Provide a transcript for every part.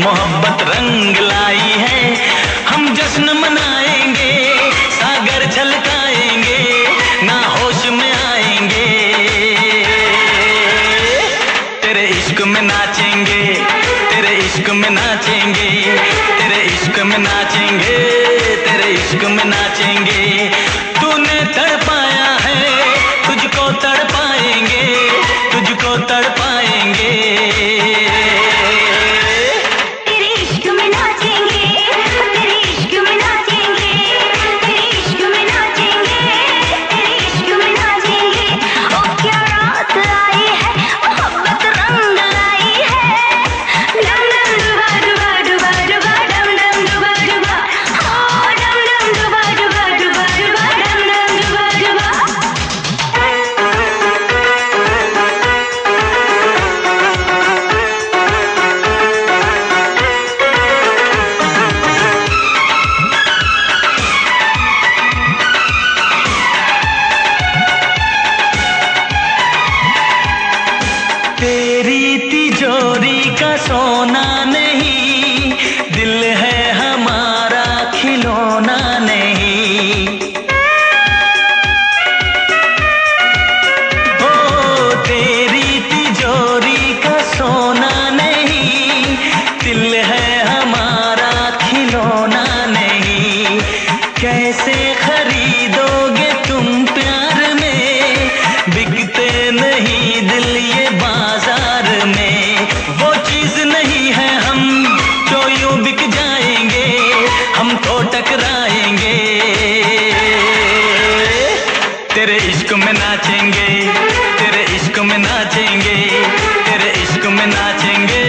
मोहब्बत रंग लाई है। हम जश्न मनाएंगे, सागर छलकाएंगे, ना होश में आएंगे। तेरे इश्क में नाचेंगे, तेरे इश्क में नाचेंगे, तेरे इश्क में नाचेंगे, तेरे इश्क में नाचेंगे। तूने तड़पाया है, तुझको तड़पाएंगे, तुझको तड़पाएंगे। तेरे इश्क में नाचेंगे, तेरे इश्क में नाचेंगे, तेरे इश्क में नाचेंगे, तेरे इश्क में नाचेंगे। ओ क्या रात आई है, मोहब्बत रंग लाई है। डम डम डुबा डुबा डुबा डुबा, डम डम डुबा डुबा, हाँ डम डम डुबा डुबा डुबा डुबा, डम डम डुबा डुबा। तेरी तिजोरी का सोना नहीं, दिल है हमारा खिलौना नहीं। ओ तेरी तिजोरी का सोना नहीं, दिल है हमारा खिलौना नहीं। कैसे खरीदोगे तुम प्यार में, बिकते नहीं दिल ये बाजार में। वो चीज नहीं है हम जो यूं बिक जाएंगे, हम तो टकराएंगे। तेरे इश्क में नाचेंगे, तेरे इश्क में नाचेंगे, तेरे इश्क में नाचेंगे,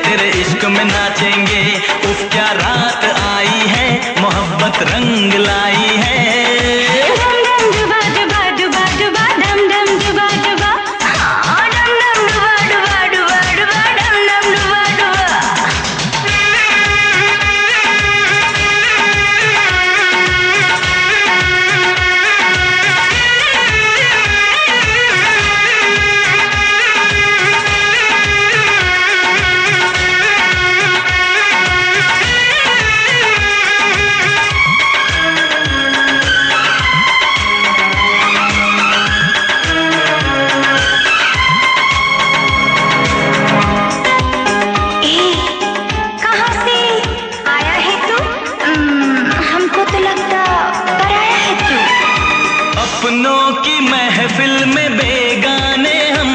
तेरे इश्क में नाचेंगे। उफ क्या रात आई है, मोहब्बत रंग लाई है। डम डम डुबा डुबा डुबा डुबा, डम डम डुबा डुबा, हाँ डम डम डुबा डुबा डुबा डुबा, डम डम डुबा डुबा। कहाँ से आया है तू? हमको तो लगता पराया है तू। अपनों की महफिल में बेगाने हम,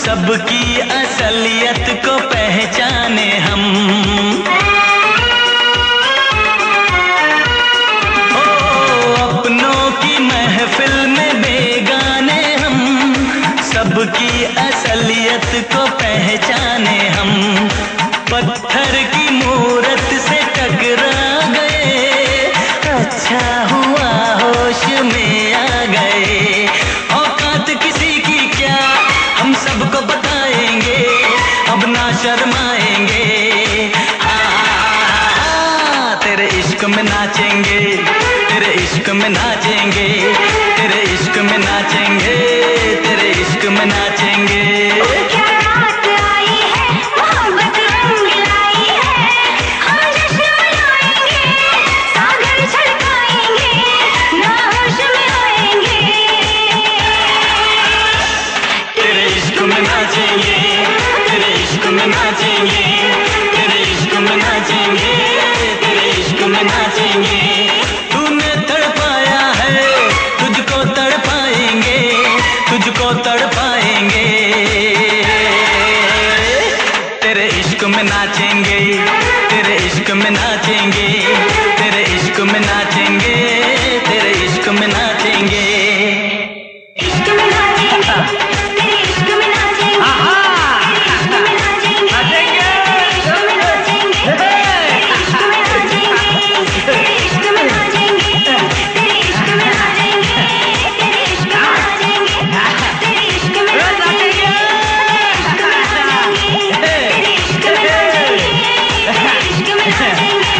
सबकी असलियत को पहचाने हम। ओ अपनों की महफिल में बेगाने हम, सबकी असलियत को पहचाने हम। पत्थर की मूरत से टकरा गए, अच्छा हुआ होश में आ गए। औकात किसी की क्या, हम सबको बताएंगे, अब ना शर्माएंगे। हाँ, तेरे इश्क में नाचेंगे, तेरे इश्क में नाचेंगे, तेरे इश्क में नाचेंगे, तेरे इश्क में नाचेंगे। क्या रात आई है, मोहब्बत रंग लाई है। हम जश्न मनाएंगे, सागर छलकाएंगे, ना होश में आएंगे। तेरे इश्क में नाचेंगे, तेरे इश्क में नाचेंगे, तेरे इश्क में नाचेंगे, तेरे इश्क में नाचेंगे। तूने तड़पाया है, तुझको तड़पाएंगे, तुझको तड़पाएंगे। तेरे इश्क में नाचेंगे, तेरे इश्क में नाचेंगे, तेरे इश्क में नाचेंगे, तेरे इश्क में नाचेंगे। इश्क में नाचेंगे, तेरे इश्क में नाचेंगे, तेरे इश्क में नाचेंगे, तेरे इश्क में नाचेंगे, तेरे इश्क में नाचेंगे, तेरे इश्क में नाचेंगे, तेरे इश्क में नाचेंगे, तेरे इश्क में नाचेंगे, तेरे इश्क में नाचेंगे, तेरे इश्क में नाचेंगे, तेरे इश्क में नाचेंगे।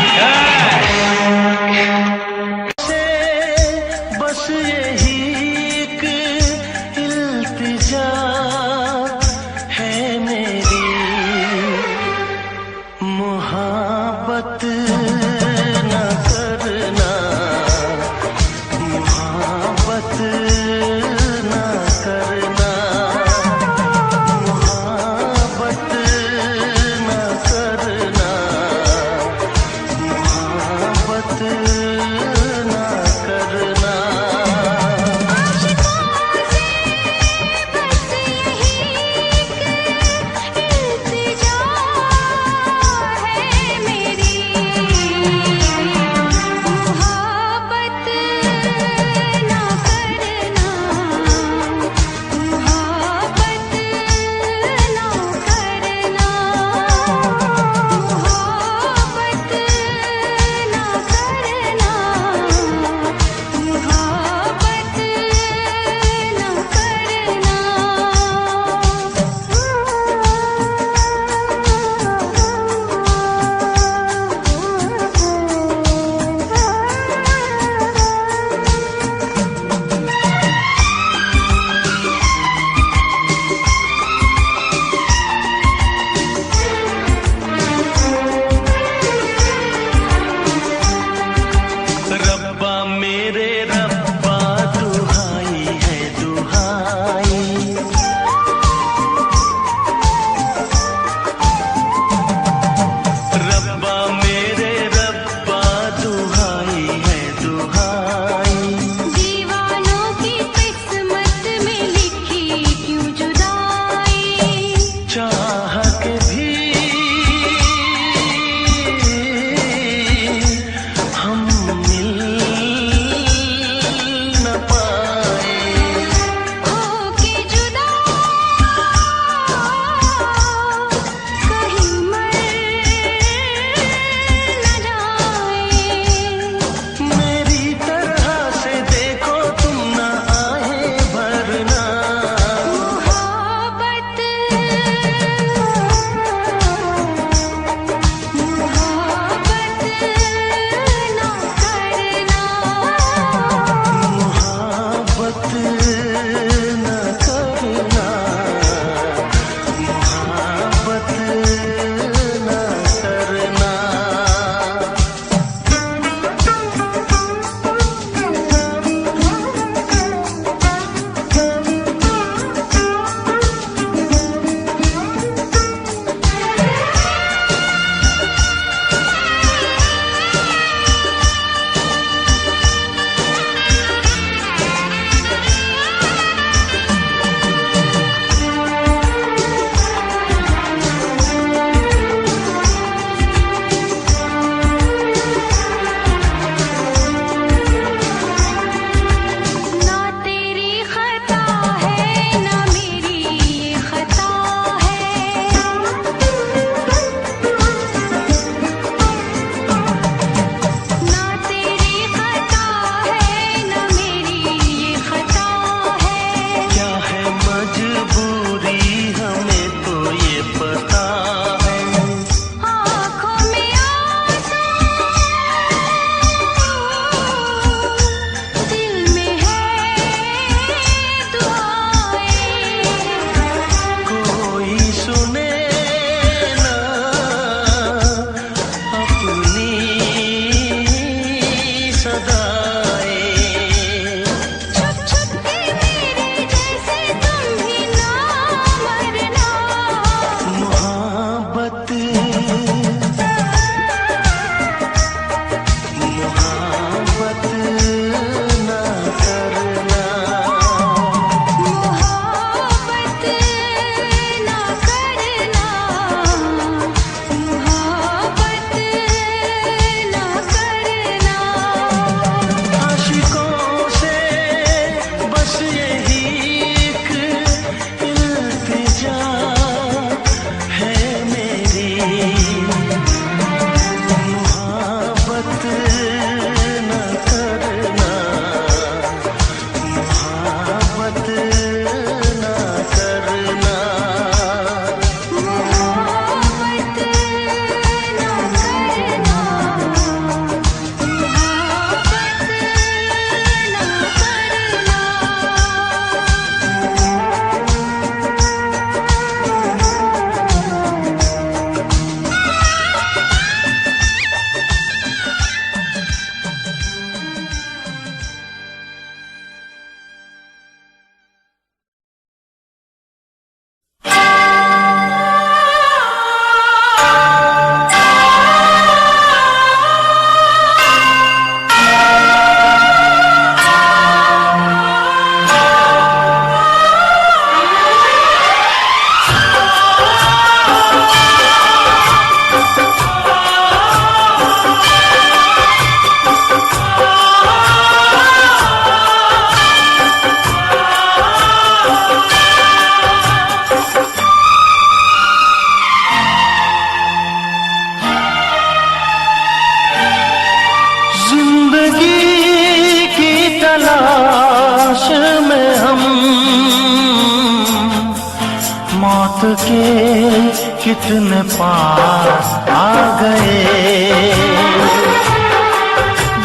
मौत के कितने पास आ गए।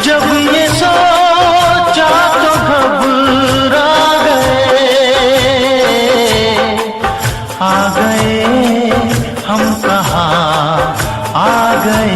जब ये सोचा तो घबरा गए हम कहाँ आ गए।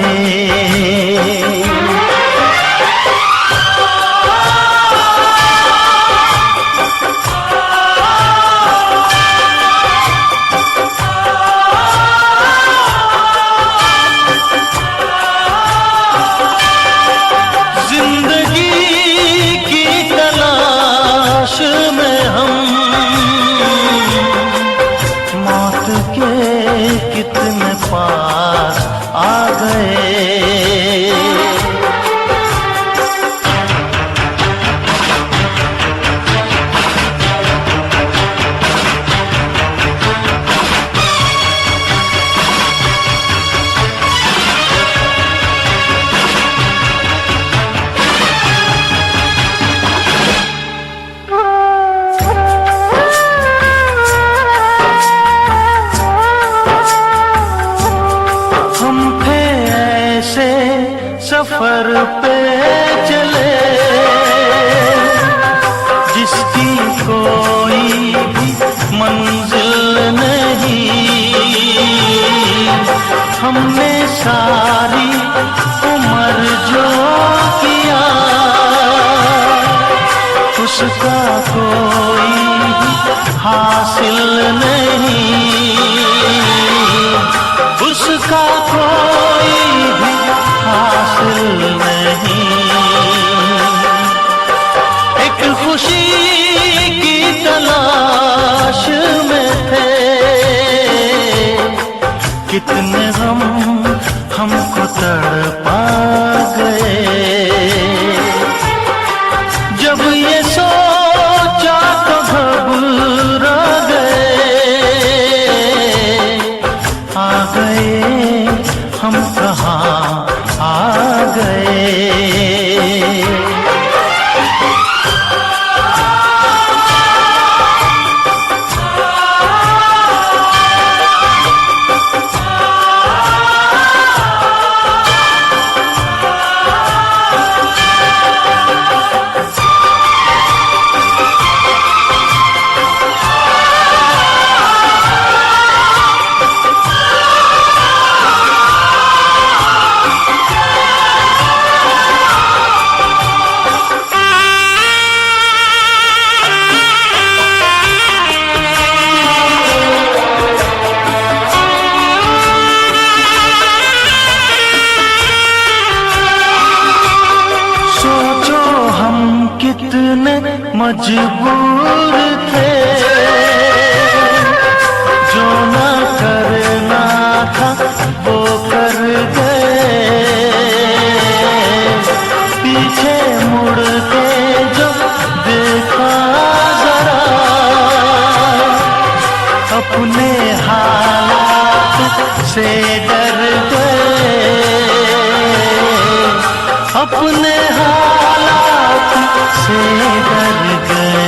कितने पास आ गए। सफर पे चले जिसकी कोई भी मंजिल नहीं। हमने सारी उम्र जो किया उसका कोई हासिल नहीं। उसका कोई भी हासिल नहीं। एक खुशी की तलाश में थे कितने गम हमको तड़पा गए। जब ये सोचा तो घबरा गए हम कहाँ आ गए। कितने मजबूर थे जो ना करना था वो कर गए। पीछे मुड़ के जो देखा जरा अपने हालात से डर गए। अपने हालात से डर गए।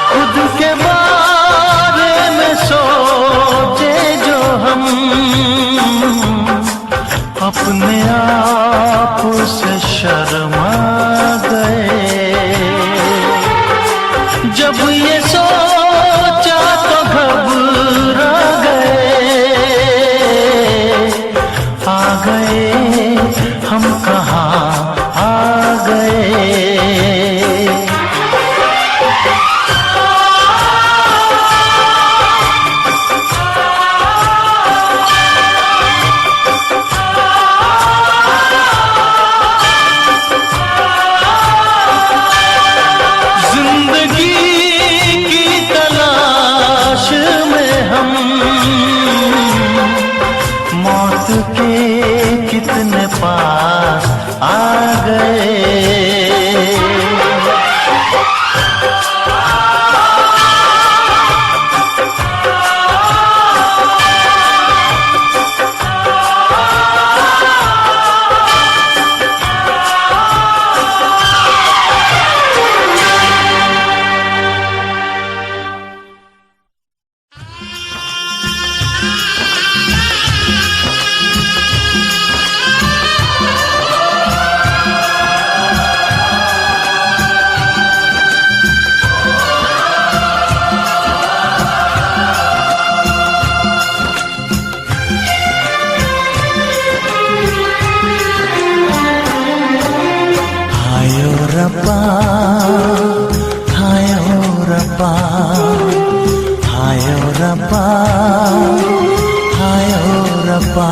खुद के बारे में सोचे जो हम अपने आप से शर्मा गए। जब ये सोचा तो घबरा गए हम कहाँ आ गए। जिंदगी की तलाश में हम मौत के कितने पास आ गए। हाय ओ रब्बा,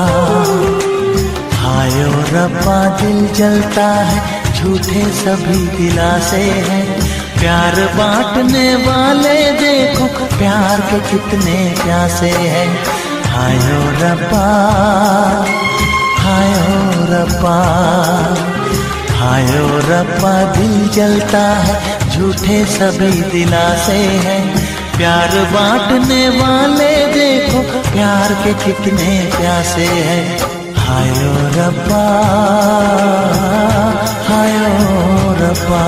हाय ओ रब्बा दिल जलता है, झूठे सभी दिलासे हैं। प्यार बांटने वाले देखो प्यार के कितने प्यासे हैं। हाय ओ रब्बा, हाय ओ रब्बा, हाय ओ रब्बा दिल जलता है, झूठे सभी दिलासे हैं। प्यार बांटने वाले देखो प्यार के कितने प्यासे हैं। हाय ओ रब्बा, हाय ओ रब्बा।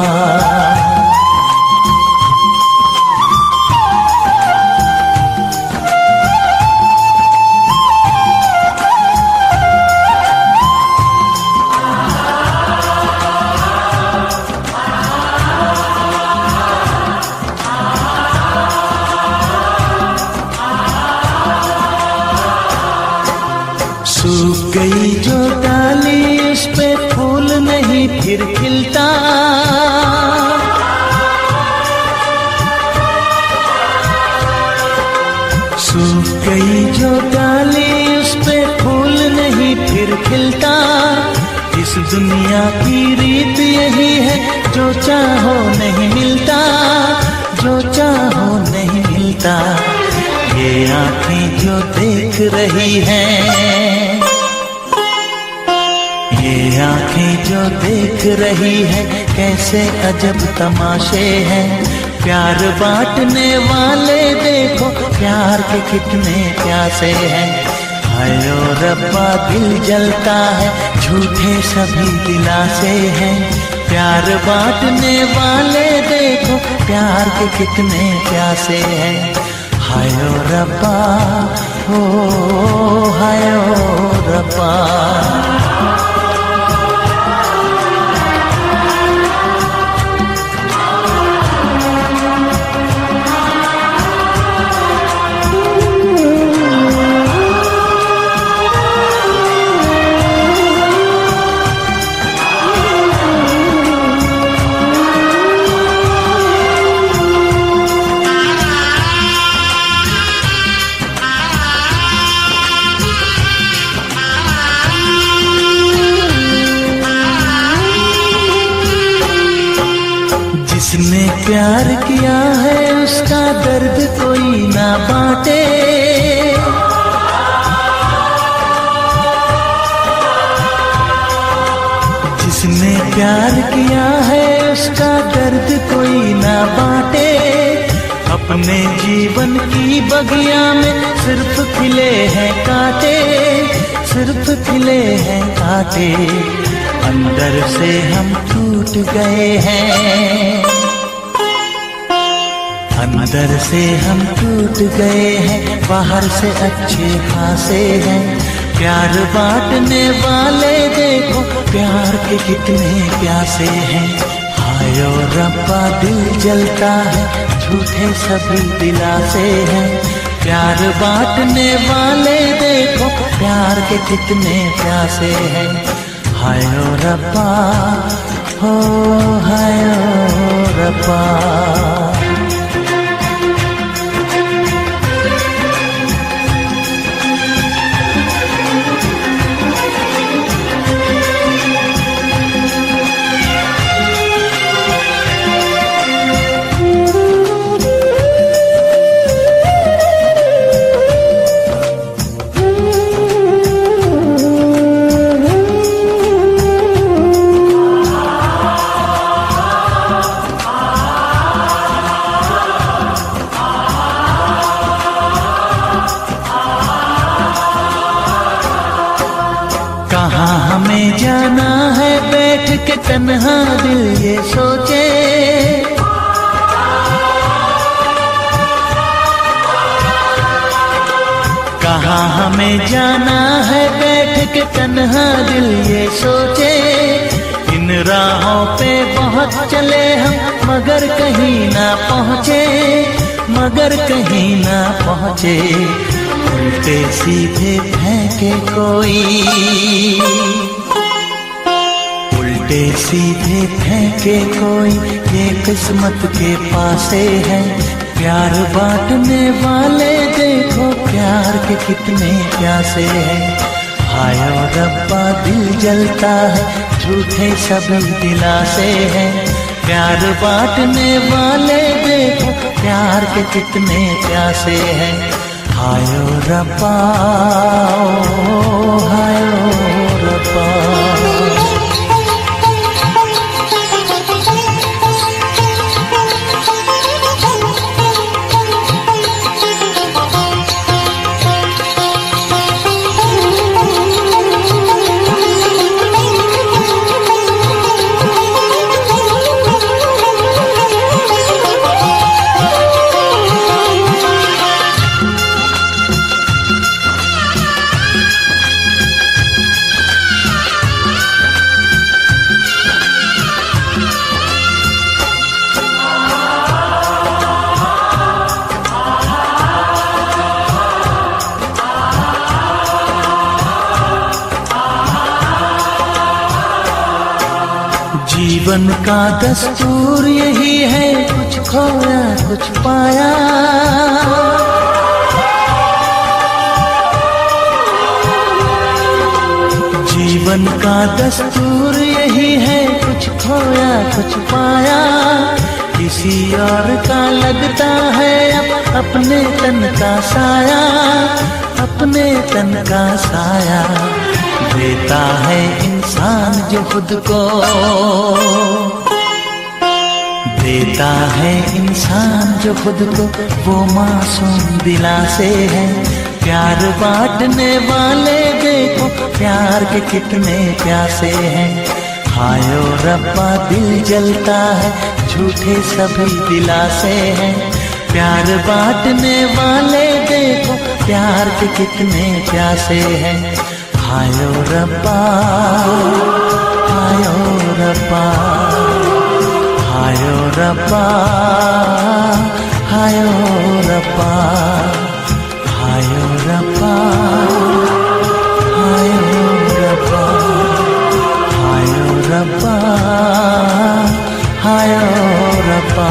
सूख गई जो डाली उस पे फूल नहीं फिर खिलता। सूख गई जो डाली उस पे फूल नहीं फिर खिलता। इस दुनिया की रीत यही है, जो चाहो नहीं मिलता, जो चाहो नहीं मिलता। ये आँखें जो देख रही हैं, ये आँखें जो देख रही है, कैसे अजब तमाशे हैं। प्यार बांटने वाले देखो प्यार के कितने प्यासे हैं। हाय ओ रब्बा दिल जलता है, झूठे सभी दिलासे हैं। प्यार बांटने वाले देखो प्यार के कितने प्यासे हैं। हाय ओ रब्बा, हो हाय ओ रब्बा। जिसने प्यार किया है उसका दर्द कोई ना बांटे। जिसने प्यार किया है उसका दर्द कोई ना बांटे। अपने जीवन की बगिया में सिर्फ खिले हैं कांटे, सिर्फ खिले हैं कांटे। अंदर से हम टूट गए हैं, अंदर से हम टूट गए हैं, बाहर से अच्छे खासे हैं। प्यार बांटने वाले देखो प्यार के कितने प्यासे हैं। हाय ओ रब्बा दिल जलता है, झूठे सभी दिलासे हैं। प्यार बांटने वाले देखो प्यार के कितने प्यासे हैं। हाय ओ रब्बा, हो हाय ओ रब्बा। कहाँ हमें जाना है बैठ के तन्हा दिल ये सोचे। कहाँ हमें जाना है बैठ के तन्हा दिल ये सोचे। इन राहों पे बहुत चले हम मगर कहीं ना पहुँचे, मगर कहीं ना पहुँचे। उल्टे सीधे फेंके कोई, उल्टे सीधे फेंके कोई, ये किस्मत के पासे है। प्यार बांटने वाले देखो प्यार के कितने प्यासे हैं। हाय ओ रब्बा दिल जलता है, झूठे सभी दिलासे हैं। प्यार बांटने वाले देखो प्यार के कितने प्यासे हैं। हाय ओ रब्बा, ओ हाय ओ रब्बा। जीवन का दस्तूर यही है, कुछ खोया कुछ पाया। जीवन का दस्तूर यही है, कुछ खोया कुछ पाया। किसी और का लगता है अब अपने तन का साया, अपने तन का साया। देता है इंसान जो खुद को, देता है इंसान जो खुद को, वो मासूम दिलासे है। प्यार बांटने वाले देखो प्यार के कितने प्यासे हैं। हाय ओ रब्बा दिल जलता है, झूठे सभी दिलासे हैं। प्यार बांटने वाले देखो प्यार के कितने प्यासे हैं। हाय ओ रब्बा, हाय ओ रब्बा, हाय ओ रब्बा, हाय ओ रब्बा, हाय ओ रब्बा, हाय ओ रब्बा, हाय ओ रब्बा, हाय ओ रब्बा।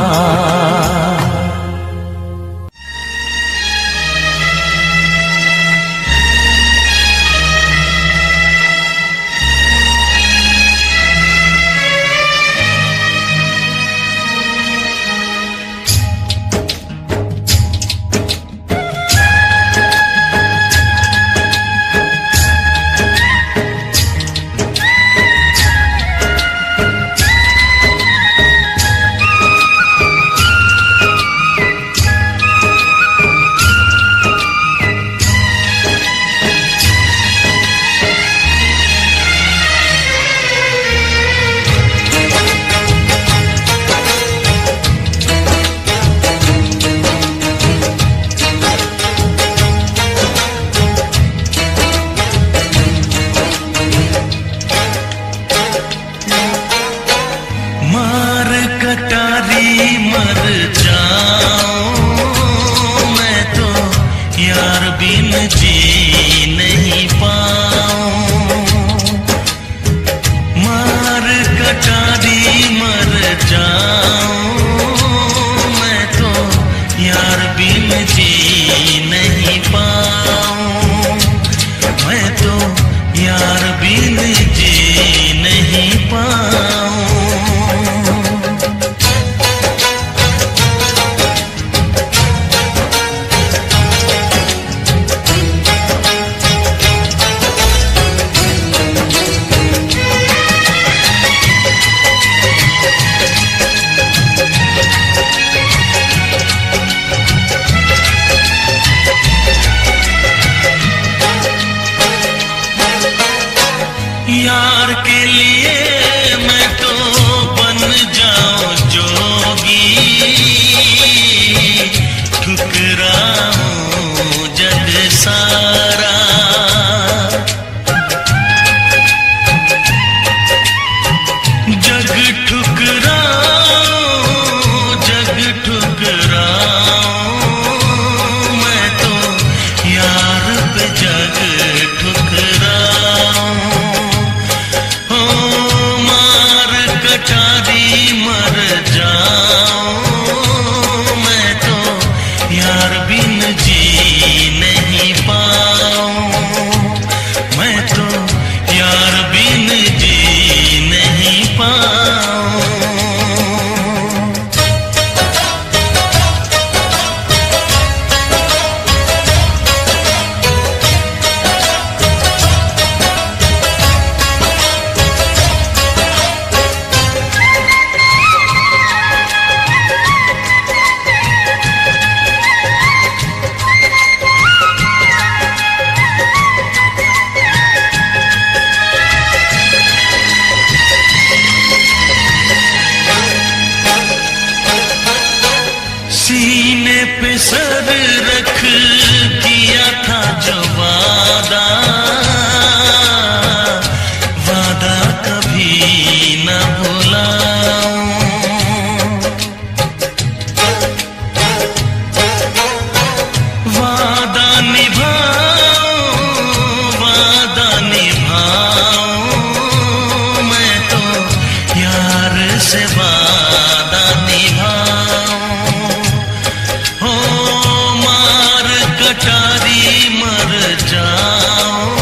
मर जाऊं,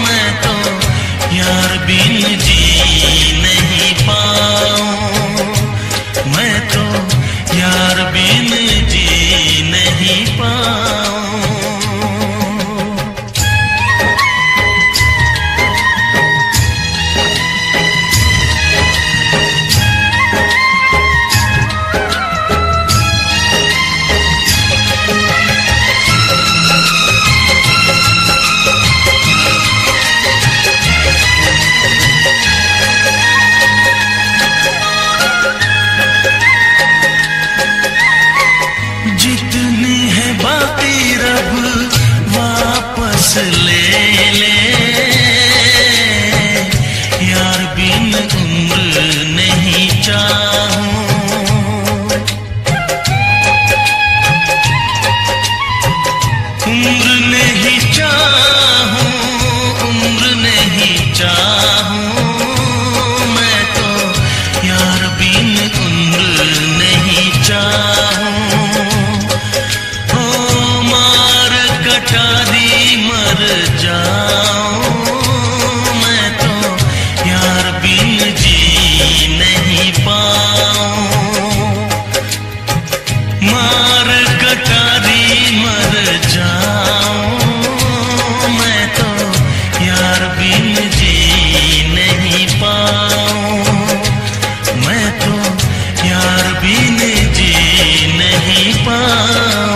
मैं तो यार बिन जी नहीं पाऊं, मैं तो यार बिन जी नहीं पाऊं। जितनी है बाकी रब वापस ले ले, यार बिन उम्र नहीं चाहूं, उम्र नहीं चाहूं, उम्र नहीं चाहूं, मैं तो यार बिन उम्र नहीं चाहूं। ओ मार कटा दी मर जाऊं, मैं तो यार बिन जी नहीं पाऊं, मार कटा दी मर जाऊं, मैं तो यार बिन जी नहीं पाऊं, मैं तो यार बिन जी नहीं पाऊं।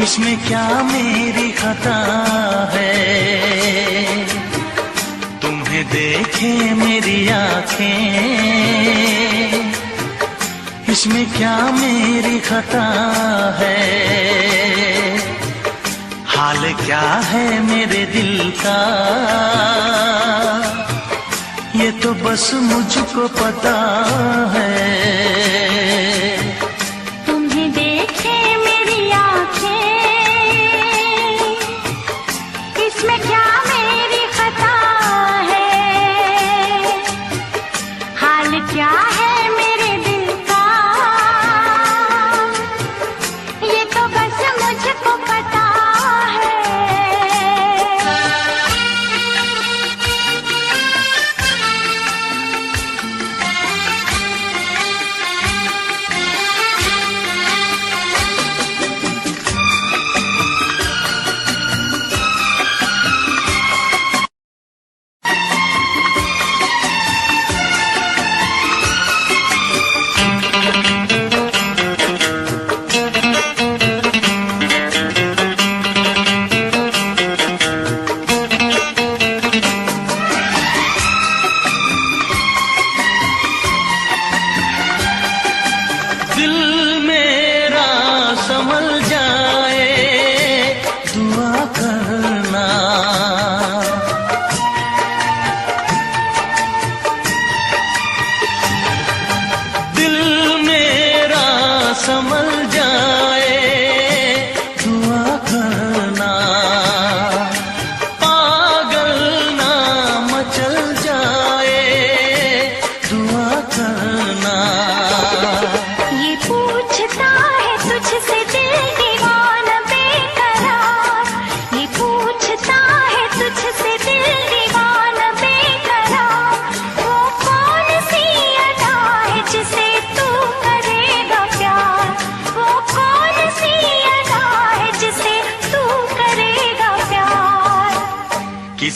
इसमें क्या मेरी खता है, तुम्हें देखे मेरी आंखें, इसमें क्या मेरी खता है। हाल क्या है मेरे दिल का ये तो बस मुझको पता है।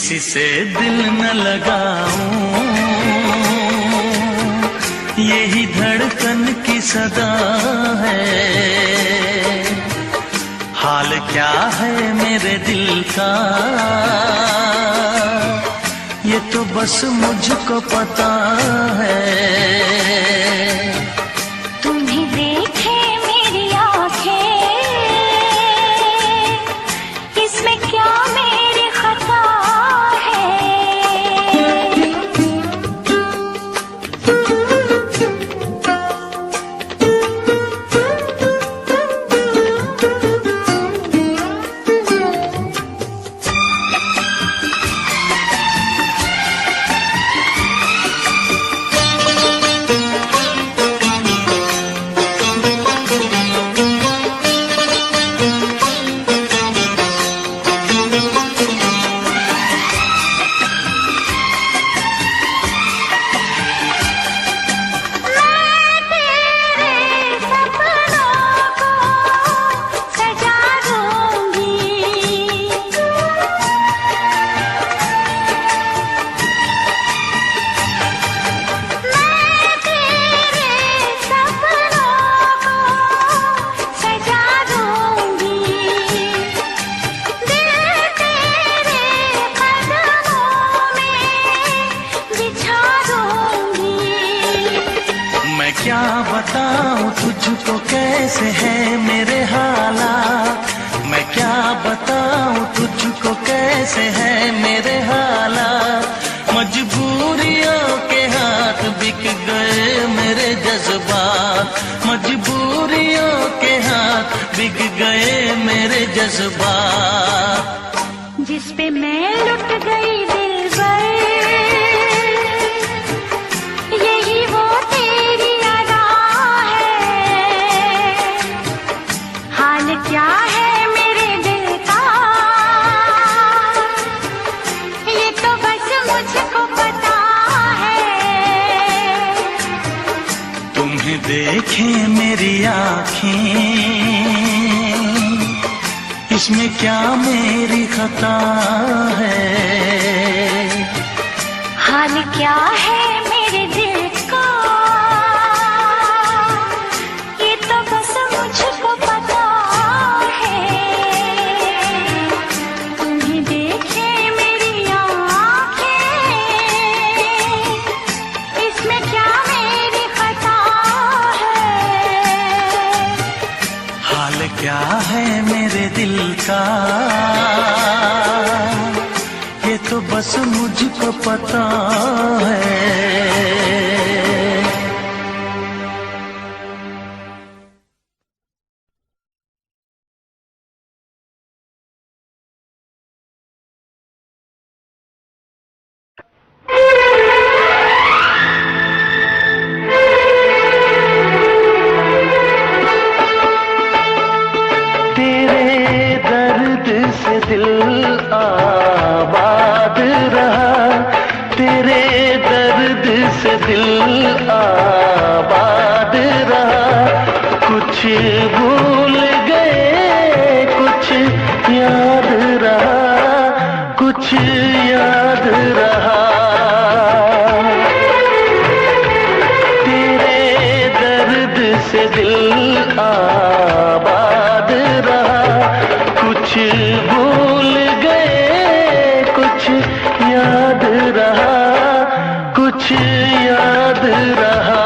किसी से दिल न लगाऊं, यही धड़कन की सदा है। हाल क्या है मेरे दिल का, ये तो बस मुझको पता है। तुम्हें देखे मेरी आंखें, इसमें क्या मेरी खता है। क्या बताऊं तुझको कैसे है मेरे हालात, मैं क्या बताऊं तुझको कैसे है मेरे हालात। मजबूरियों के हाथ बिक गए मेरे जज्बात, मजबूरियों के हाथ बिक गए मेरे जज्बात। जिस पे मैं लुट गई दिलबर, यही वो तेरी अदा है। हाल क्या है मेरे दिल का, ये तो बस मुझको पता है। तुम्हें देखे मेरी आँखें, इसमें क्या मेरी खता है। हाल क्या है मेरे दिल का, ये तो बस मुझको पता है। तुम्हें देखे मेरी आँखें, इसमें क्या मेरी खता है। हाल क्या है मेरे दिल का, ये तो बस मुझको पता है। दिल आबाद रहा, तेरे दर्द से दिल आबाद रहा। कुछ भूल गए कुछ याद रहा, कुछ याद रहा। तेरे दर्द से दिल आबाद रहा। कुछ भूल गए कुछ याद रहा, कुछ याद रहा।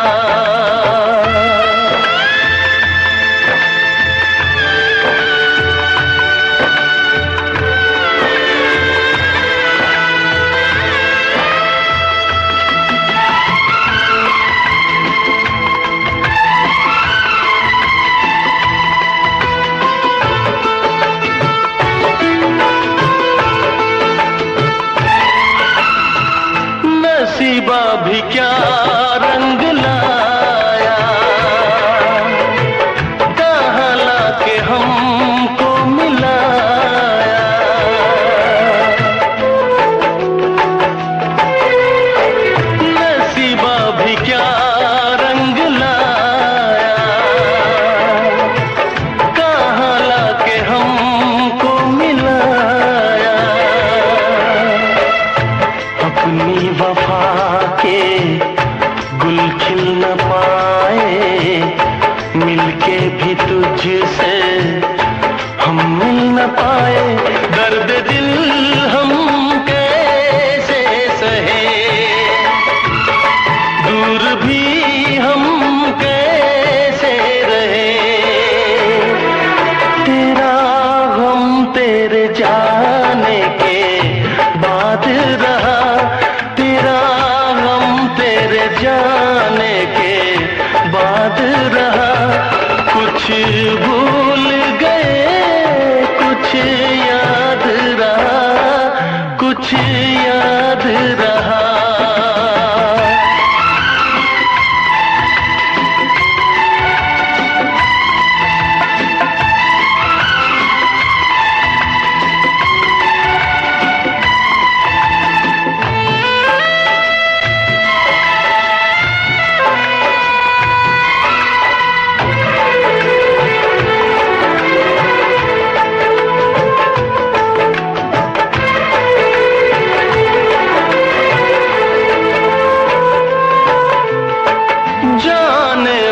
कुछ याद रहा।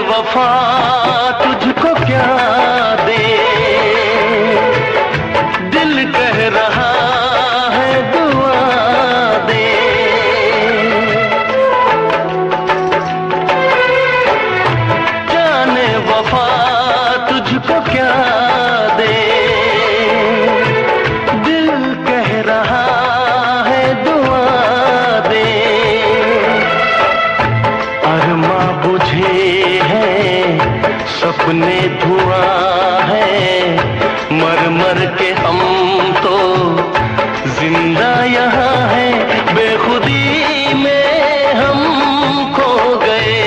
वफा तुझको क्या दे, दिल कह रहा है दुआ दे। जाने वफा तुझको क्या दे, दिल कह रहा है दुआ दे। अरमा बुझे सपने धुआं है, मर मर के हम तो जिंदा यहाँ है। बेखुदी में हम खो गए,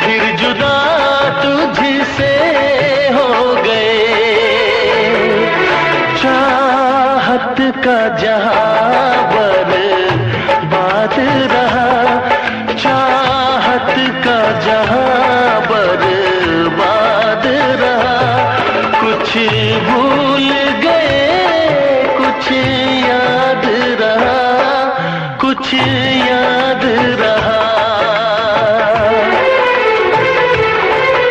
फिर जुदा तुझसे हो गए। चाहत का जहां बर्बाद रहा, चाहत का जहां बर्बाद रहा। कुछ भूल गए कुछ याद रहा, कुछ याद रहा।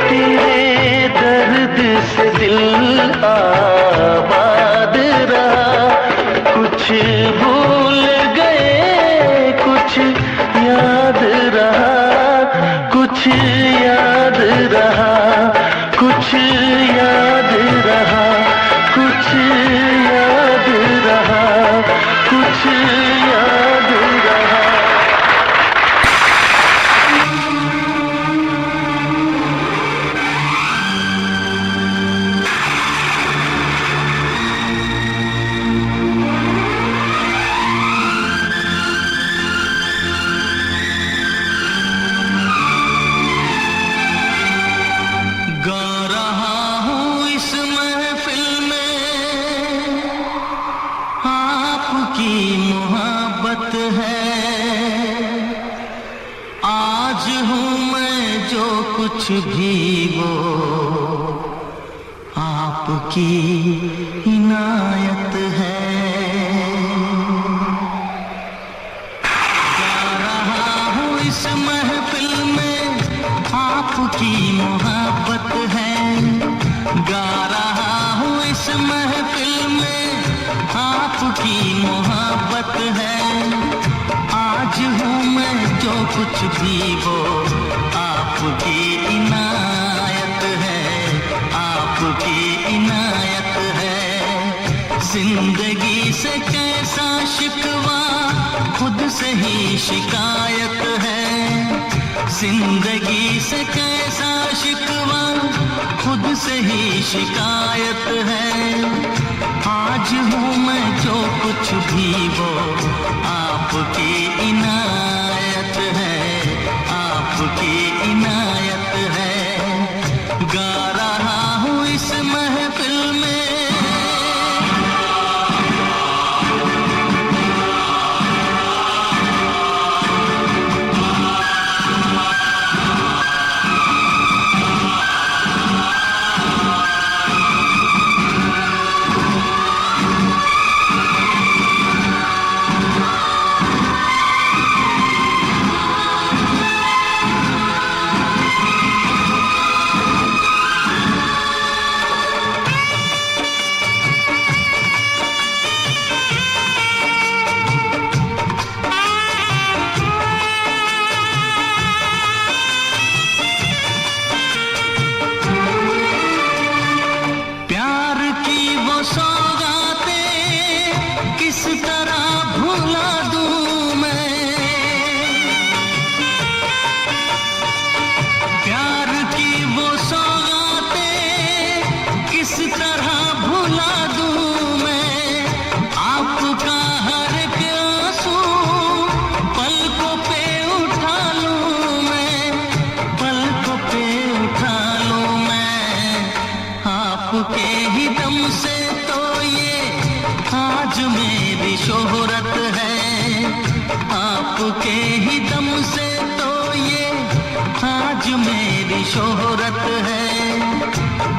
तेरे दर्द से दिल आबाद रहा। कुछ भूल गए कुछ याद रहा, कुछ याद रहा, कुछ याद रहा, कुछ याद रहा, कुछ याद रहा। कुछ भी वो आपकी इनायत है। गा रहा हूँ इस महफिल में आपकी मोहब्बत है। गा रहा हूँ इस महफिल में आपकी मोहब्बत है। आज हूँ मैं जो कुछ भी वो आपकी इनायत है, आपकी इनायत है। जिंदगी से कैसा शिकवा खुद से ही शिकायत है। जिंदगी से कैसा शिकवा खुद से ही शिकायत है। आज हूँ मैं जो कुछ भी वो आपकी इनायत है, आपकी इनायत है। गा रहा हूँ इस महफिल में आपके ही दम से तो ये आज मेरी शोहरत है, आपके ही दम से तो ये आज मेरी शोहरत है।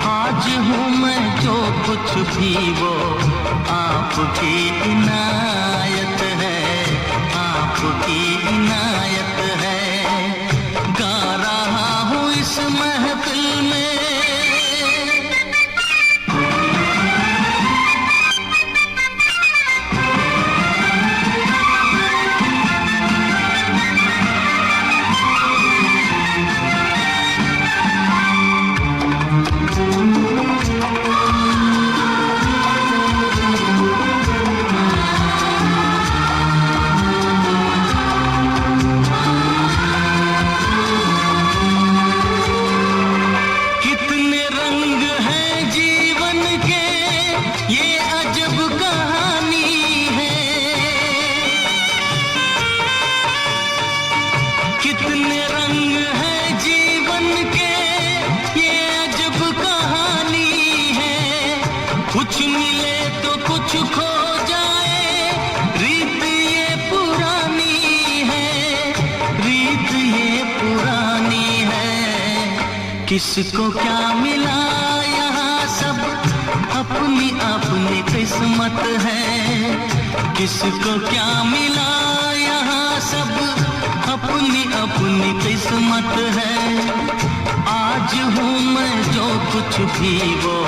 आज हूँ मैं जो कुछ भी वो आपकी इनायत है, आपकी इनायत है। गा रहा हूँ इस महफिल में कुछ मिले तो कुछ खो जाए, रीत ये पुरानी है, रीत ये पुरानी है। किसको क्या मिला यहाँ सब अपनी अपनी किस्मत है, किसको क्या मिला यहाँ सब अपनी अपनी किस्मत है। आज हूँ मैं जो कुछ भी वो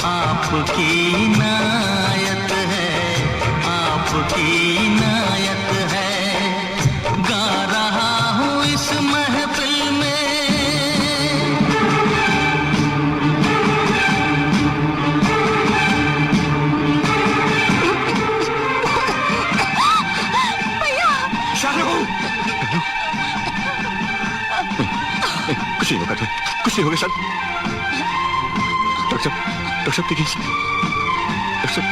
आपकी इनायत है, आपकी इनायत है। गा रहा हूँ इस महफिल में कुछ नहीं होगा, कुछ नहीं होगा शायद। डॉक्टर साहब देखिए, डॉक्टर साहब।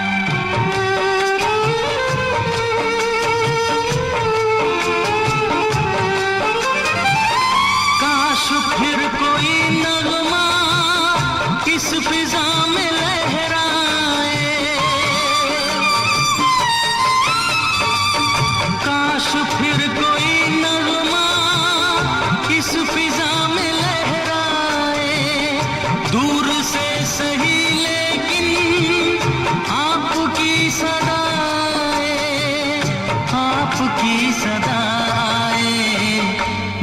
काश फिर कोई नगमा इस फिजा में लहराए, काश फिर कोई नगमा इस फिजा में लहराए। दूर से सही लेकिन आपकी सदाएं, आपकी सदाएं।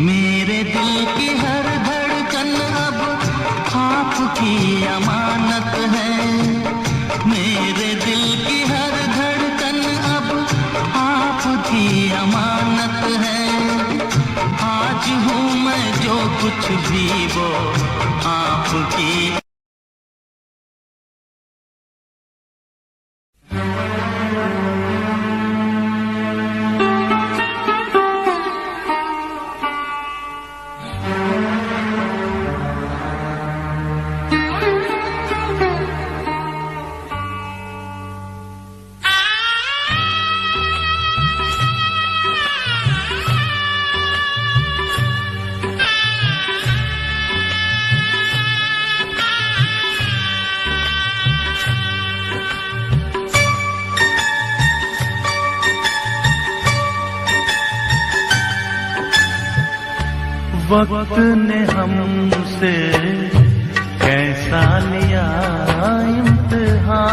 मेरे दिल की हर धड़कन अब आपकी अमानत है, मेरे दिल की हर धड़कन अब आपकी अमानत है। आज हूँ मैं जो कुछ भी वो आपकी। वक्त ने हमसे कैसा लिया इम्तिहान,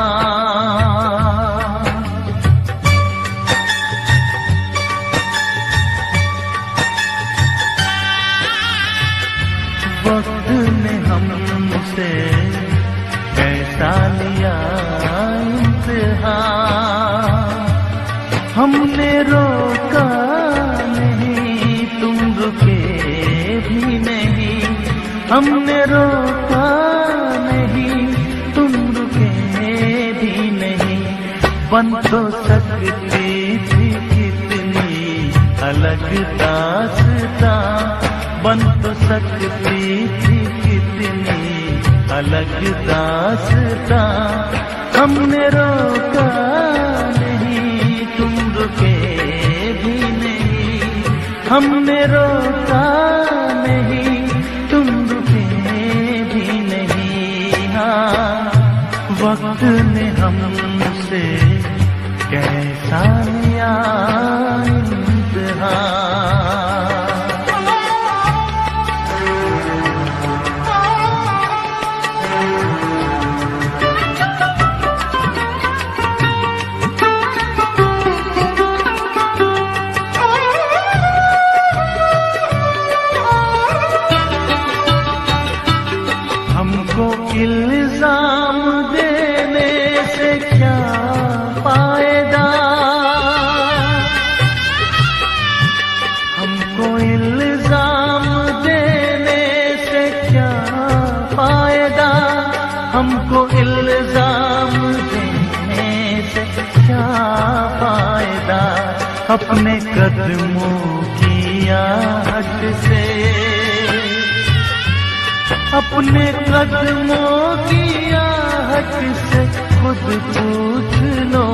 वक्त ने हमसे कैसा लिया इम्तिहान। हमने रोका नहीं, तुम रुके भी नहीं, हमने रोका नहीं, तुम रुके भी नहीं। बन तो सकती थी कितनी अलग दास्तां, बन तो सकती थी कितनी अलग दास्तां। हमने रोका नहीं, तुम रुके भी नहीं, हमने रोका नहीं, तुम रुके भी नहीं। हाँ वक्त ने हमसे कैसा लिया इम्तिहान। हमको इल्जाम देने से क्या फायदा, हमको इल्जाम देने से क्या फायदा, हमको इल्जाम देने से क्या फायदा। अपने कदमों की आहट से, अपने कदमों की आहट से खुद पूछ लो,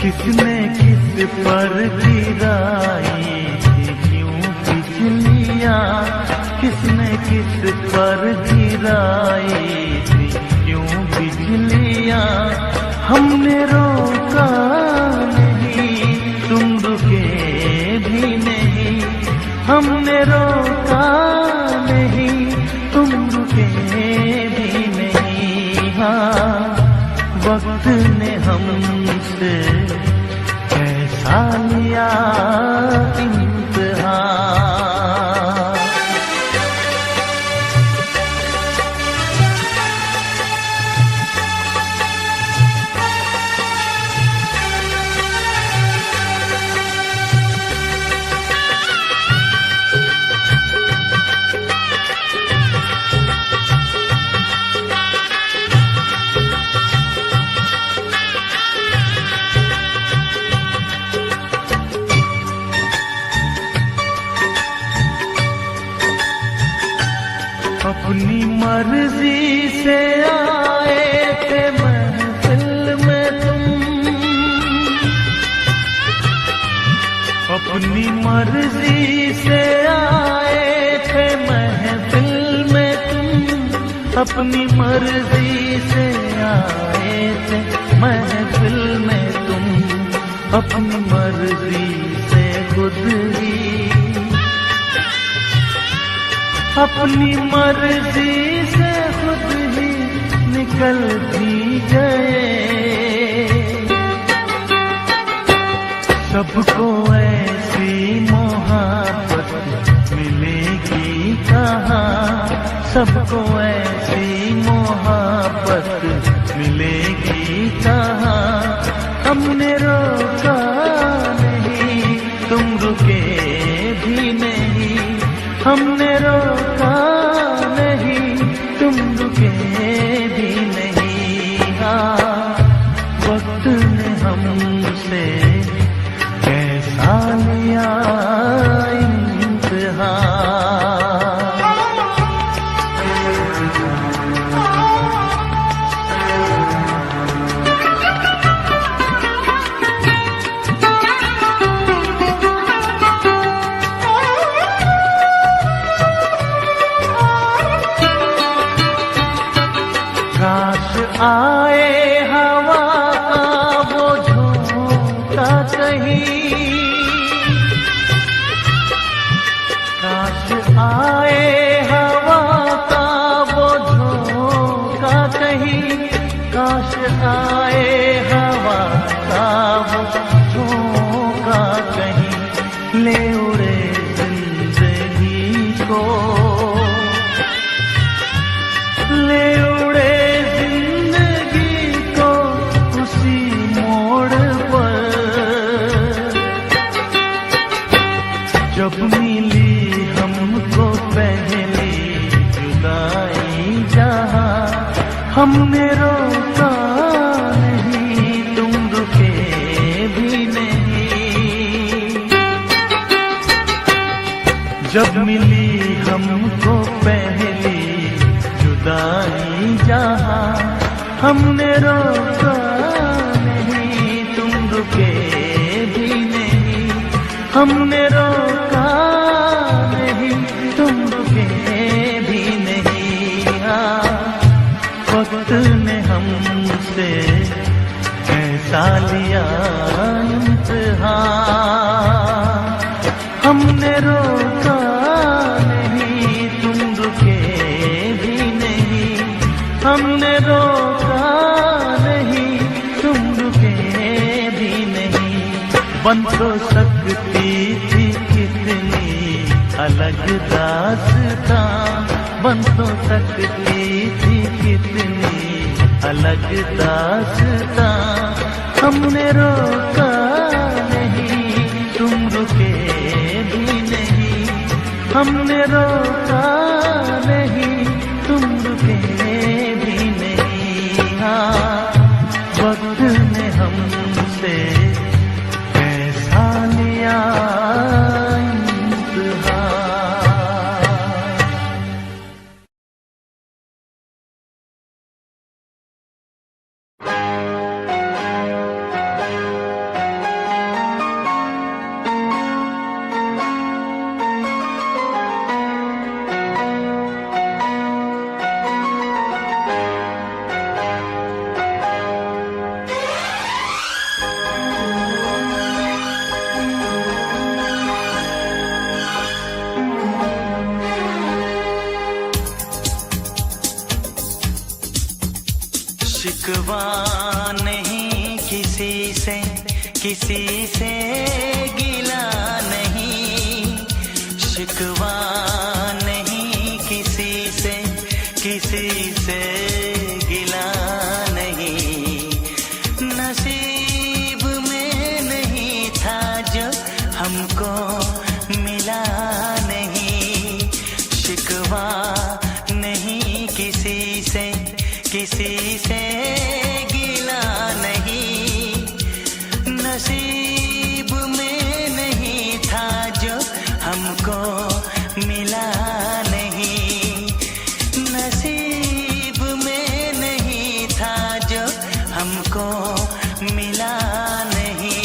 किसने किस पर गिराई थी क्यों बिजलियां, किसने किस पर गिराई थी क्यों बिजलियां। हमने रोका नहीं, तुम रुके भी नहीं, हमने रोका नहीं, तुम रुके भी नहीं। हाँ, वक्त ने हमसे कैसा लिया इम्तिहान। अपनी मर्जी से आए थे महफिल में तुम, अपनी मर्जी से आए थे महफिल में तुम, अपनी मर्जी से आए थे महफिल में तुम, अपनी मर्जी से खुद ही, अपनी मर्जी से खुद ही निकल भी गए। सबको ऐसी मोहब्बत मिलेगी कहाँ, सबको ऐसी मोहब्बत मिलेगी कहाँ। हमने रोका नहीं, तुम रुके भी नहीं, हमने रोका नहीं, तुम रुके भी नहीं। हाँ, वक्त ने हमसे कैसा लिया इम्तिहान। काश आए हवा का वो झोंका कहीं, काश आए हवा का वो झोंका कहीं, काश आए हवा का वो झोंका कहीं। ले उड़े जिंदगी को, ले उड़े जिंदगी को उसी मोड़ पर। जब मिली हमको पहली जुदाई जहाँ, हमने रोका नहीं, तुम रुके भी नहीं। जब मिली हमको पहली जुदाई जहाँ, हमने रोका नहीं, तुम रुके भी नहीं, हमने रोका नहीं, तुम रुके भी नहीं। हाँ, हमसे कैसा लिया इम्तिहान। हमने रोका नहीं, तुम रुके भी नहीं। हमने रोका नहीं, तुम रुके भी नहीं। बन तो सकती थी कितनी अलग दास्तां, बन तो सकती थी कितनी अलग दास्तां। हमने रोका नहीं, तुम रुके भी नहीं। हमने रोका नहीं, तुम रुके भी नहीं। हाँ, वक्त ने हमसे कैसा लिया शिकवा नहीं किसी से, किसी से गिला नहीं। शिकवा नहीं किसी से, किसी से गिला नहीं। नसीब में नहीं था जो हमको मिला नहीं। शिकवा नहीं किसी से, किसी से गिला नहीं। नसीब में नहीं था जो हमको मिला नहीं। नसीब में नहीं था जो हमको मिला नहीं।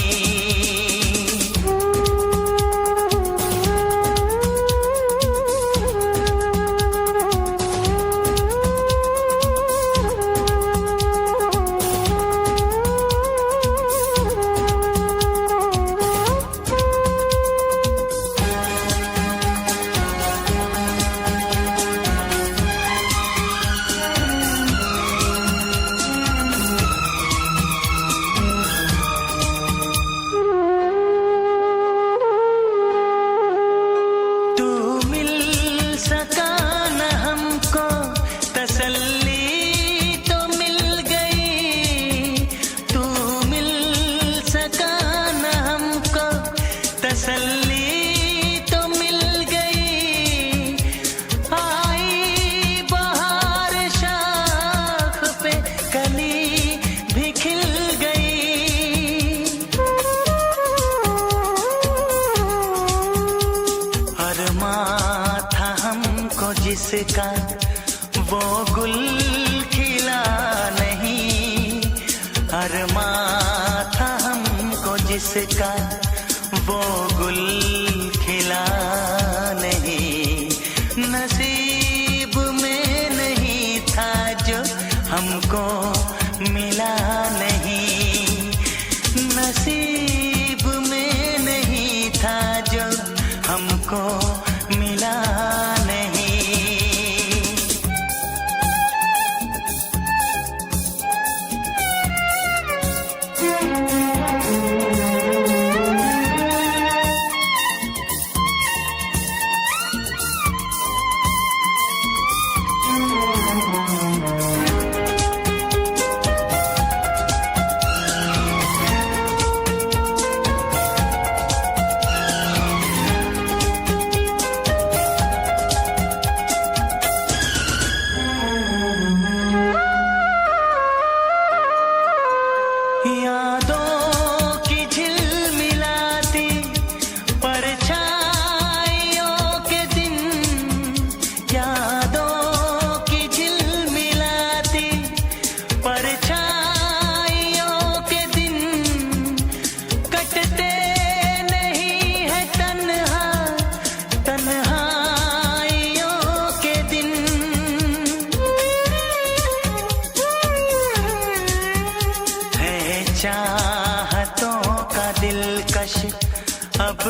जिसका वो गुल खिला नहीं। अरमा था हमको जिसका वो गुल खिला नहीं। नसीब में नहीं था जो हमको मिला नहीं। नसीब में नहीं था जो हमको मिला नहीं।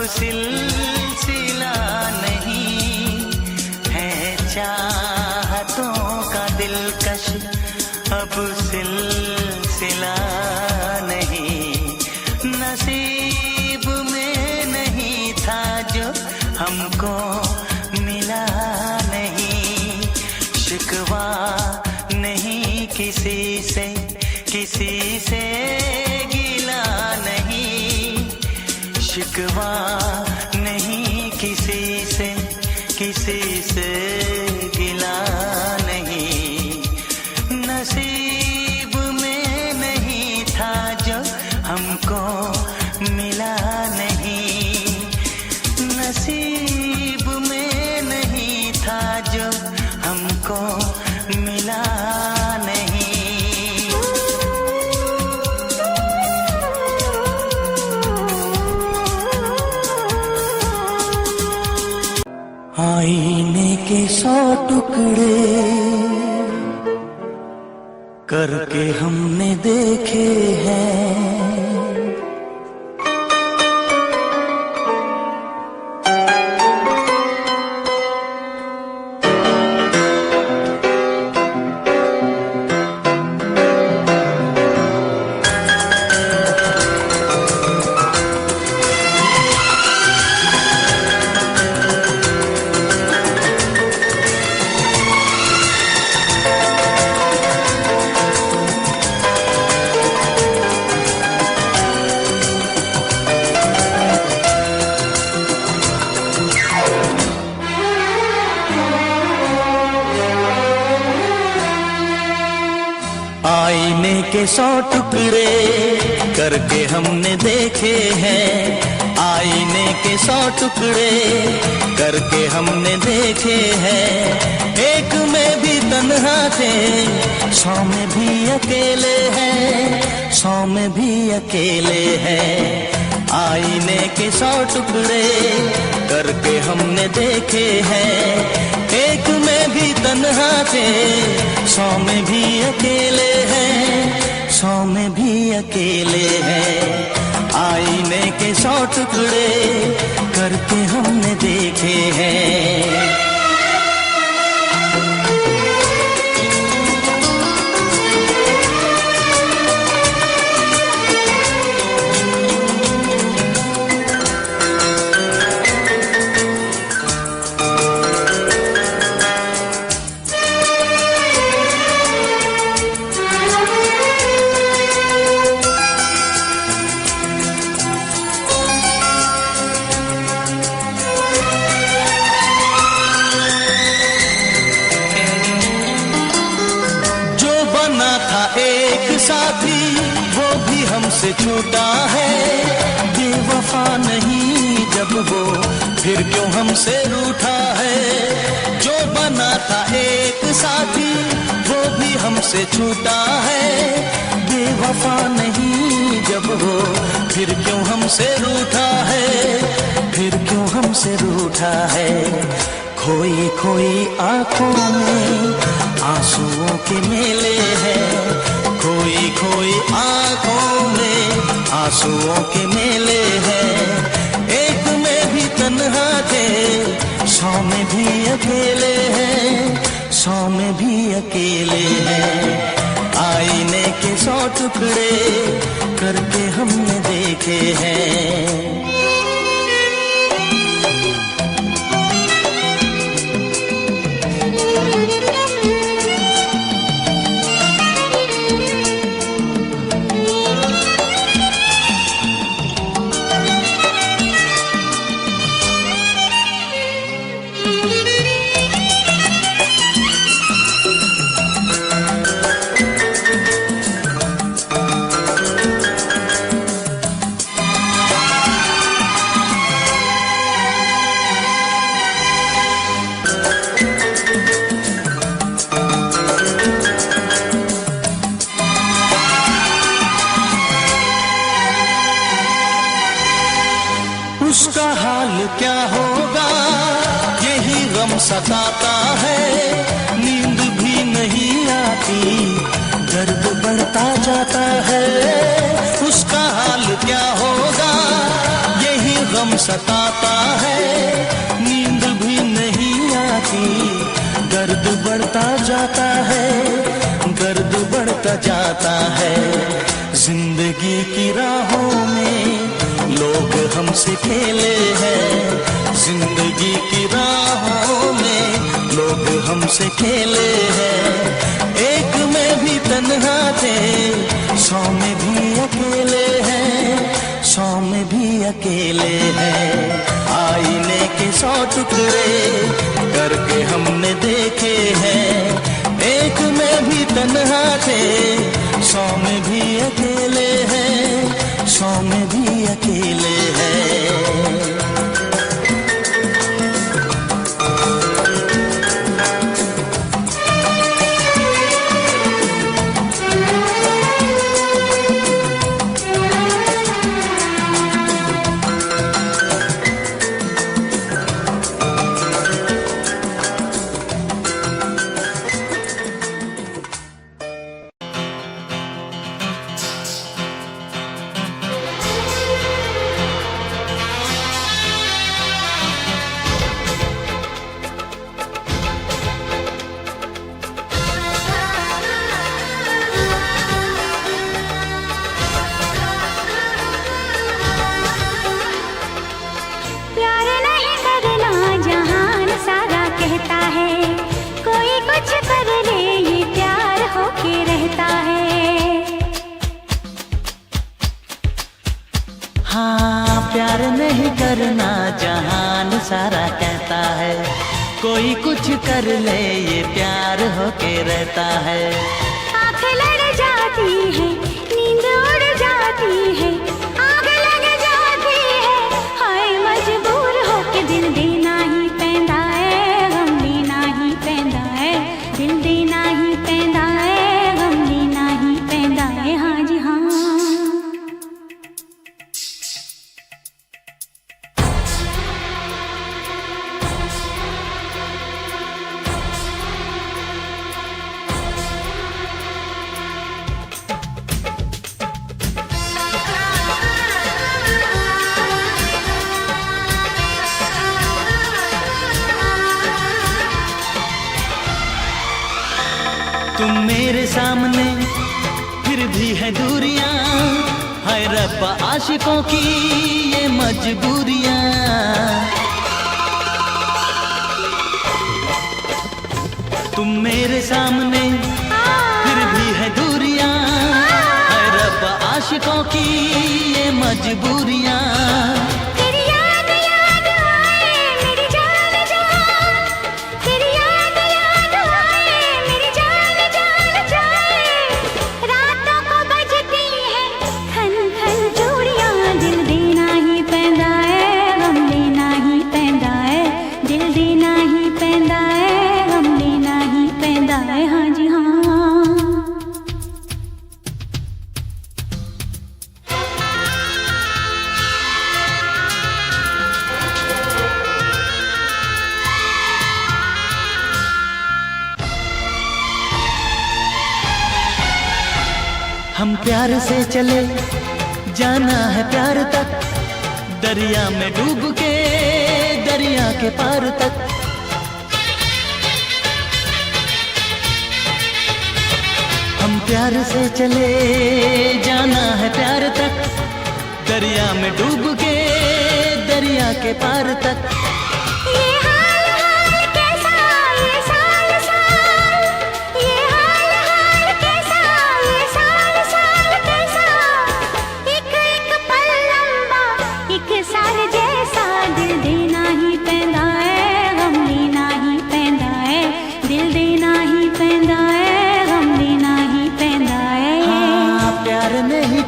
सिलसिला नहीं है चाहतों का दिलकश, अब सिलसिला नहीं। नसीब में नहीं था जो हमको मिला नहीं। शिकवा नहीं किसी से, किसी से गिला नहीं। शिकवा नहीं किसी से, किसी से गिला नहीं। नसीब में नहीं था जो हमको मिला नहीं। नसीब में नहीं था जो हमको मिला नहीं। आईने के 100 टुकड़े करके हमने देखे हैं। आईने के 100 टुकड़े करके हमने देखे हैं। आईने के 100 टुकड़े करके हमने देखे हैं। एक में भी तन्हा थे, 100 में भी अकेले हैं, 100 में भी अकेले हैं। आईने के 100 टुकड़े करके हमने देखे हैं। एक में भी तन्हा थे, 100 में भी अकेले हैं, 100 में भी अकेले हैं। आईने के 100 टुकड़े करके हमने देखे हैं। साथी वो भी हमसे छूटा है। बेवफा नहीं जब वो, फिर क्यों हमसे रूठा है। जो बना था एक साथी वो भी हमसे छूटा है। बेवफा नहीं जब वो, फिर क्यों हमसे रूठा है, फिर क्यों हमसे रूठा है। खोई खोई आंखों में आंसुओं के मेले हैं। खोई खोई आंखों में आंसुओं के मेले हैं। एक में भी तन्हा थे, 100 में भी अकेले हैं, 100 में भी अकेले हैं। आईने के 100 टुकड़े करके हमने देखे हैं। उसका हाल क्या होगा यही गम सताता है। नींद भी नहीं आती, दर्द बढ़ता जाता है। उसका हाल क्या होगा यही गम सताता बढ़ता जाता है, दर्द बढ़ता जाता है। जिंदगी की राहों में लोग हमसे खेले हैं, जिंदगी की राहों में लोग हमसे खेले हैं। एक में भी तन्हा थे, 100 में भी अकेले हैं, 100 में भी अकेले हैं। आईने के 100 टुकड़े करके हमने देखे हैं, एक में भी तन्हा थे, 100 में भी अकेले हैं, 100 में भी अकेले हैं। प्यार नहीं करना जहान सारा कहता है, कोई कुछ कर ले ये प्यार होके रहता है। आँख लड़ जाती है, नींद उड़ जाती है, आग लग जाती है, हाय मजबूर होके दिल देना ही पैंदा है, गम लेना ही पैंदा है, दिल देना ही पैंदा है, गम लेना ही पैंदा है। हाँ जी हाँ। तुम मेरे सामने फिर भी है दूरियां, हाय रब्बा आशिकों की ये मजबूरियां। तुम मेरे सामने फिर भी है दूरियां, हाय रब्बा आशिकों की ये मजबूरियां। हम प्यार से चले जाना है प्यार तक, दरिया में डूब के दरिया के पार तक। हम प्यार से चले जाना है प्यार तक, दरिया में डूब के दरिया के पार तक।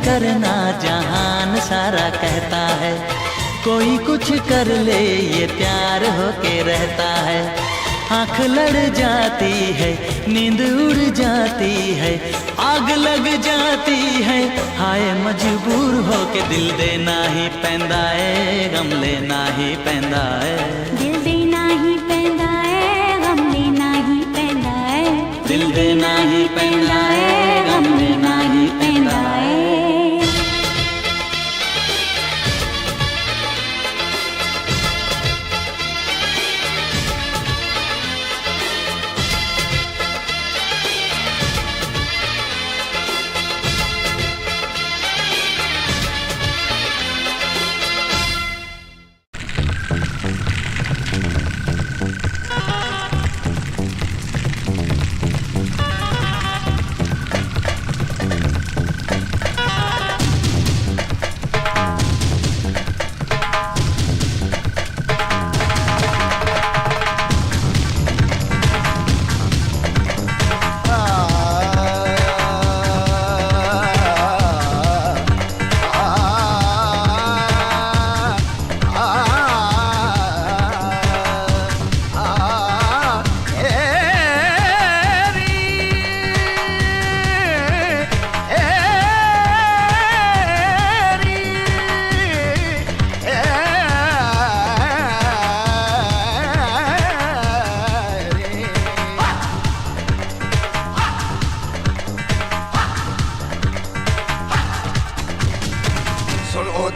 करना जहान सारा कहता है, कोई कुछ कर ले ये प्यार होके रहता है। आँख लड़ जाती है, नींद उड़ जाती है, आग लग जाती है, हाय मजबूर होके दिल देना ही पैंदा है, गम लेना ही पैंदा है। दिल देना ही पैंदा है, गम लेना ही पैंदा है, दिल देना ही पैंदा है, गम लेना ही पैंदा है।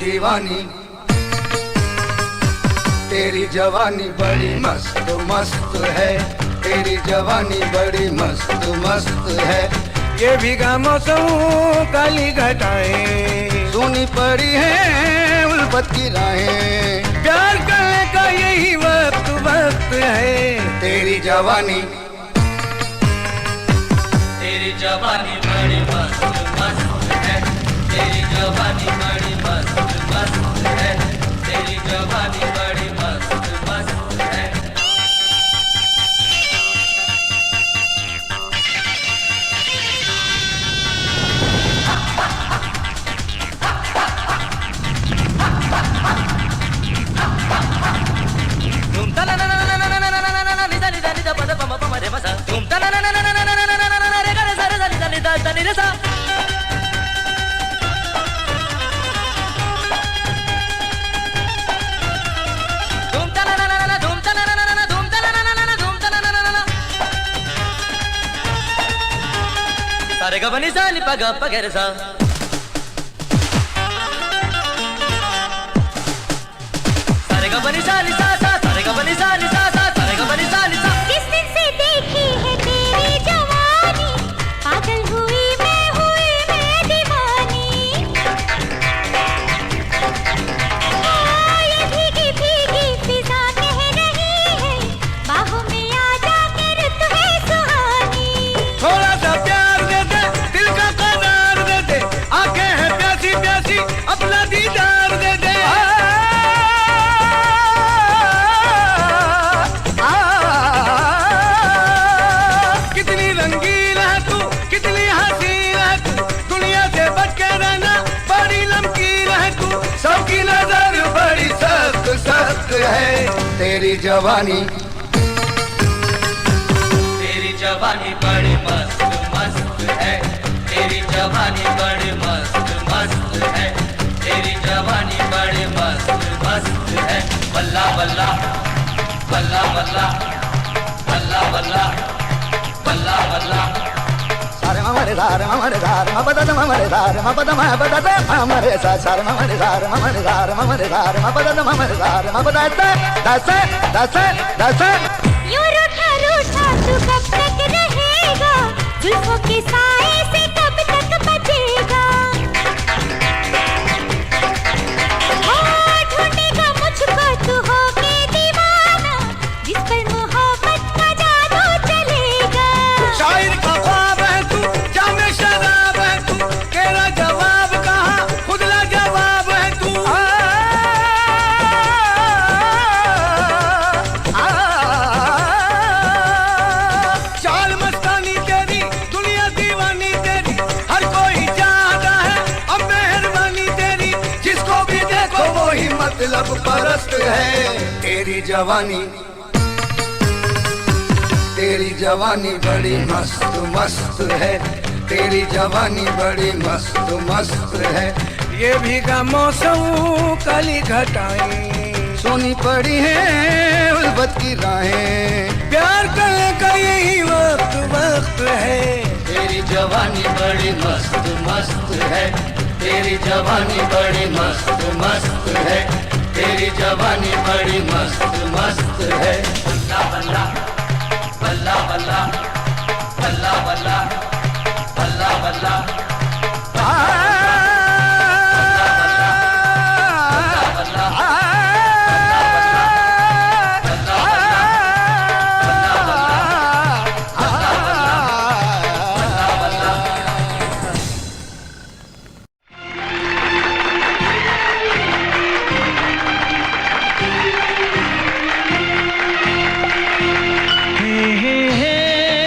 दीवानी, तेरी जवानी बड़ी मस्त मस्त है, तेरी जवानी बड़ी मस्त मस्त है। ये भीगा मौसम काली घटाएं, सुनी पड़ी है उल्फत की राहें, प्यार करने का यही वक्त वक्त है। तेरी जवानी, तेरी जवानी बड़ी मस्त मस्त है, तेरी जवानी बड़ी मस्त मस्त है, तेरी जवानी बड़ी मस्त मस्त है। Sarega bani sa ni paga pagere sa, sarega bani sa ni sa sa, sarega bani sa ni sa sa, sarega bani sa ni sa। किस दिन से देखी है तेरी जवानी, पागल हुई मैं दीवानी। ये भीगी भीगी फिजा कह रही है, बाहों में आ जाके रुत है सुहानी। थोड़ा सा प्यार दे दे, दिल का करार दे दे, आंखें हैं प्यासी प्यासी, अपना दीदार दे दे। कितनी रंगीन है तू, कितनी हसीन है तू, दुनिया से बच के रहना बड़ी नमकीन है तू, सबकी नजर बड़ी सख्त सख्त है। तेरी जवानी, तेरी जवानी बड़ी मस्त मस्त है, तेरी जवानी बड़ी मस्त मस्त है, तेरी जवानी बड़ी मस्त मस्त है। बल्ला बल्ला बल्ला बल्ला बल्ला बल्ला बल्ला बल्ला। सारे ममरे दार ममरे दार मपदा ममरे दार मपदा मपदा ममरे सा सारे ममरे दार ममरे दार ममरे दार मपदा ममरे दार मपदा दस दस दस। यूं रूठा रूठा तू कब तक रहेगा, जुल्फों के साए से कब तक बचेगा। ढूंढेगा मुझको तू होके दीवाना, जिस पर मोहब्बत का जादू चलेगा। शायर का ख्वाब है तू, जामे शराब है तू, तेरा जवाब कहाँ खुद ला जवाब है तू। चाल मस्तानी तेरी, दुनिया दीवानी तेरी, हर कोई चाहता है अब मेहरबानी तेरी, जिसको भी देखो वो ही मतलब परस्त है। तेरी जवानी, तेरी जवानी बड़ी मस्त मस्त है, तेरी जवानी बड़ी मस्त मस्त है। ये भीगा मौसम काली घटाएं, सुनी पड़ी है उल्फत की राहें, प्यार करने का यही वक्त वक्त है। तेरी जवानी बड़ी मस्त मस्त है, तेरी जवानी बड़ी मस्त मस्त है, तेरी जवानी बड़ी मस्त मस्त है। बल्ला बल्ला बल्ला बल्ला बल्ला बल्ला बल्ला बल्ला। हे हे हे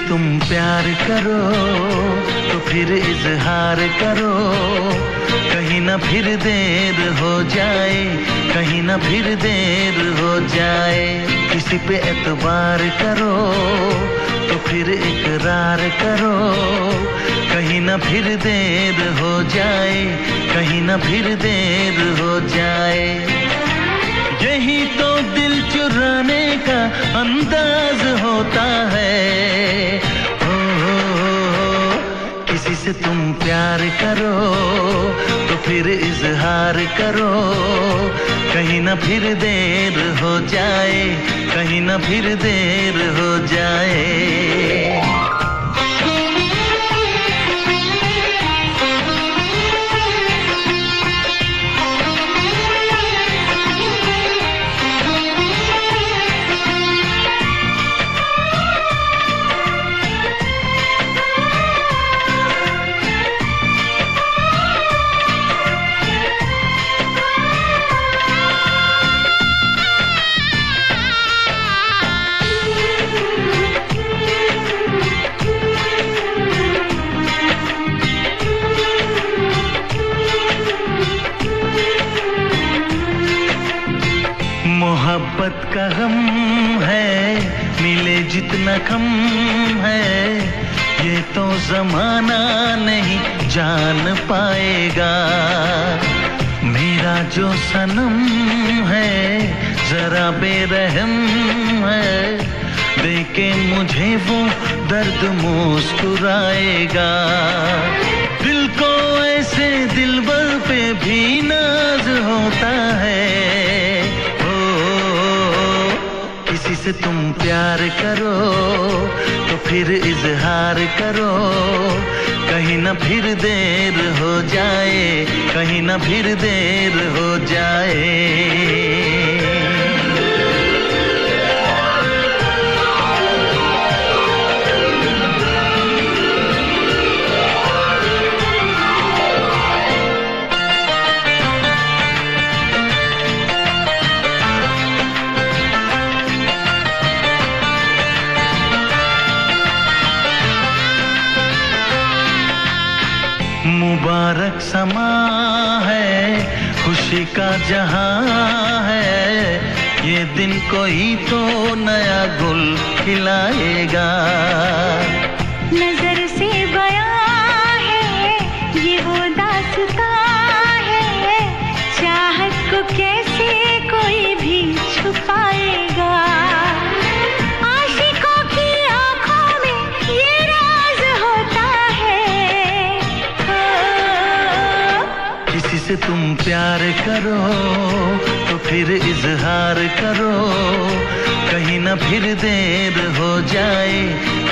तुम प्यार करो तो फिर इजहार करो, कहीं ना फिर देर हो जाए, कहीं ना फिर देर हो जाए। किसी पे एतबार करो तो फिर इकरार करो, कहीं ना फिर देर हो जाए, कहीं ना फिर देर हो जाए। यही तो दिल चुराने का अंदाज होता है। हो, किसी से तुम प्यार करो तो फिर इजहार करो, कहीं ना फिर देर हो जाए, कहीं ना फिर देर हो जाए। मोहब्बत का गम है, मिले जितना कम है, ये तो जमाना नहीं जान पाएगा। मेरा जो सनम है जरा बेरहम है, देखे मुझे वो दर्द मुस्कुराएगा। दिल को ऐसे दिलबर पे भी नाज होता है। किसी से तुम प्यार करो तो फिर इजहार करो, कहीं ना फिर देर हो जाए, कहीं ना फिर देर हो जाए। मुबारक समा है, खुशी का जहां है, ये दिन कोई तो नया गुल खिलाएगा। नजर से बयां है ये वो दास्तां है, चाहत को कैसे कोई भी छुपाएगा। आशिकों की आंखों में ये राज होता है। किसी से तुम प्यार करो तो फिर इजहार करो, कहीं ना फिर देर हो जाए,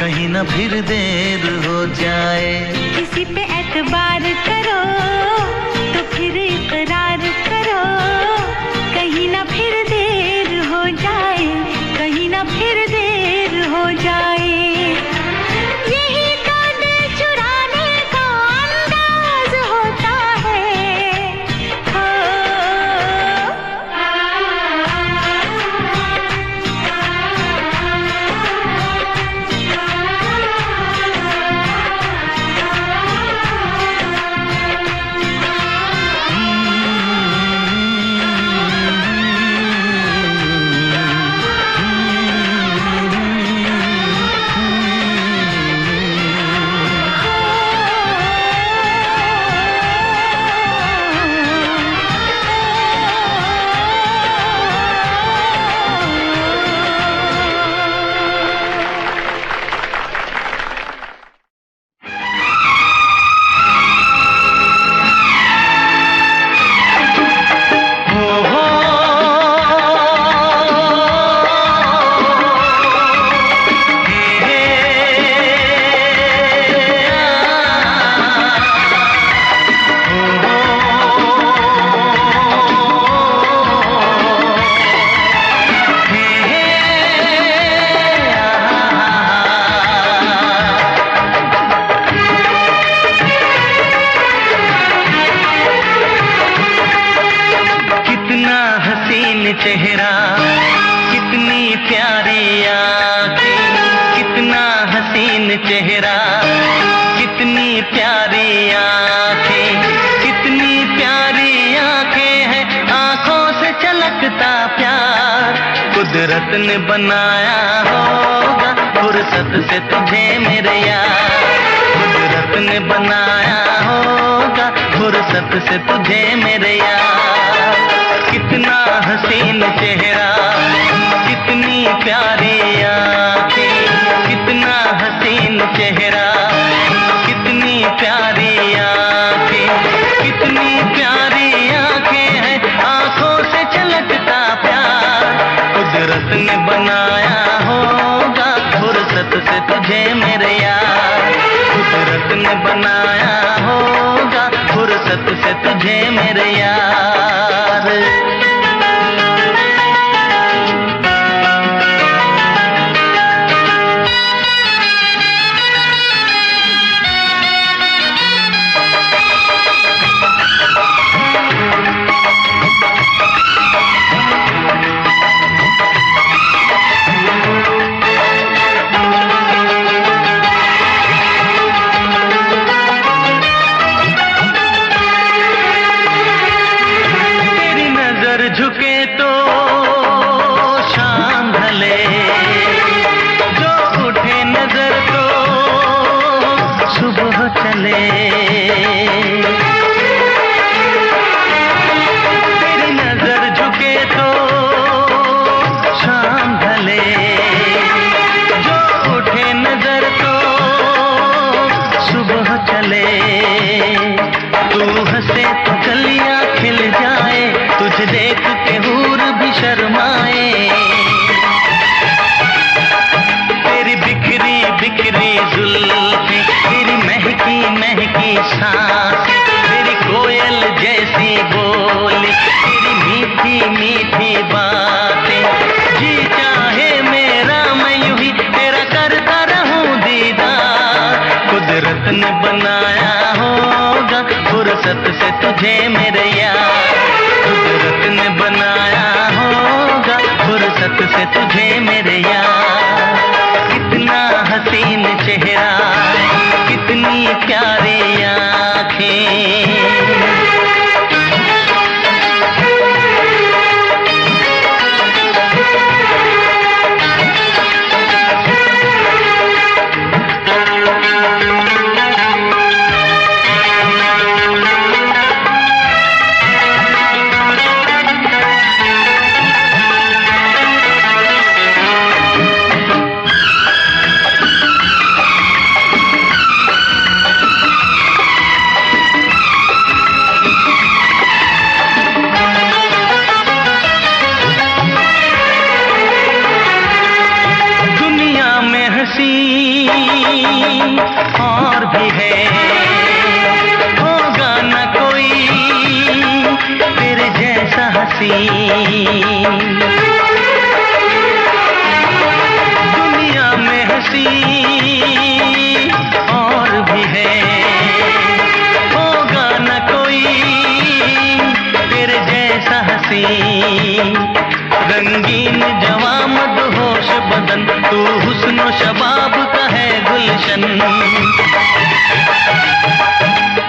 कहीं ना फिर देर हो जाए। किसी पे एतबार करो तो फिर इकरार करो, कहीं ना फिर देर हो जाए, कहीं ना फिर देर हो जाए। यही तो दिल चुराने का अंदाज होता है। हो चेहरा, कितनी प्यारी आँखें, कितना हसीन चेहरा, कितनी प्यारी आंखें, कितनी प्यारी आंखें हैं, आंखों से छलकता प्यार। कुदरत ने बनाया होगा फुर्सत से तुझे मेरे यार, कुदरत ने बनाया होगा फुर्सत से तुझे मेरे यार। कितना हसीन चेहरा, कितनी प्यारी आंखें, कितना हसीन चेहरा, कितनी प्यारी आंखें, कितनी प्यारी आंखें हैं, आंखों से छलकता प्यार। कुदरत ने बनाया होगा फुर्सत से तुझे मेरे यार, कुदरत ने बनाया होगा फुर्सत से तुझे मेरे यार। झुके तो शाम ढले, जो उठे नजर तो सुबह चले। तेरी नजर झुके तो शाम ढले, जो उठे नजर तो सुबह चले। तू हंसे तो गलियां खिल जाए, तुझे देख के हूर भी शर्माए। तेरी बिखरी बिखरी जुल्फें, तेरी महकी महकी सांसें, तेरी कोयल जैसी बोली, तेरी मीठी मीठी बातें। जी चाहे मेरा मैं यूं ही तेरा करता रहूं दीदार। कुदरत ने बनाया होगा फुर्सत से तुझे मेरे यार, कुदरत ने बनाया होगा फुर्सत से तुझे मेरे यार। कितना हसीन चेहरा, कितनी प्यारी आंखें। और भी है, होगा न कोई तेरे जैसा हसी। दुनिया में हंसी और भी है, होगा न कोई तेरे जैसा हसी। रंगीन जवां मदहोश बदन, तू हुस्न शबाब का है गुलशन।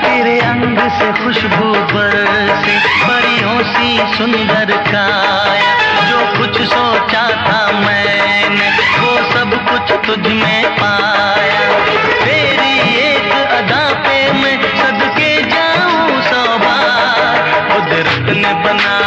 तेरे अंग से खुशबू बरसे, परियों सी सुंदर काया। जो कुछ सोचा था मैंने वो सब कुछ तुझ में पाया। तेरी एक अदा पे मैं सदके जाऊं 100 बार। कुदरत ने बना